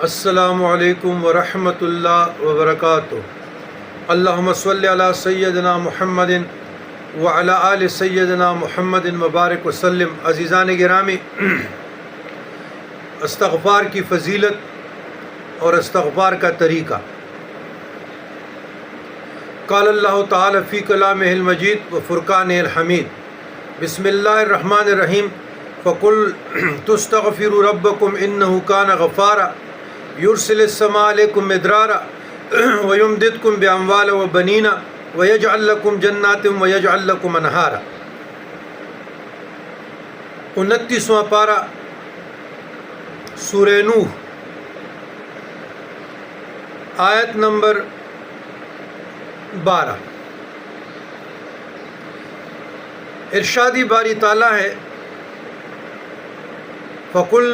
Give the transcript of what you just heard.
السلام علیکم ورحمۃ اللہ وبرکاتہ۔ اللہم صلی علی سیدنا محمد وعلی آل سیدنا محمد مبارک وسلم۔ عزیزان گرامی، استغفار کی فضیلت اور استغفار کا طریقہ۔ قال اللہ تعالی فی کلامہ المجید و فرقانہ الحمید۔ بسم اللہ الرحمن الرحیم۔ فقل تستغفروا ربکم انہ کان غفارا یرسل السماء علیکم مدرارا ویمددکم باموال وبنین ویجعل لکم جنات ویجعل لکم انہارا۔ 29واں پارہ سورہ نوح، آیت نمبر 12۔ ارشادی باری تعالیٰ ہے، فقل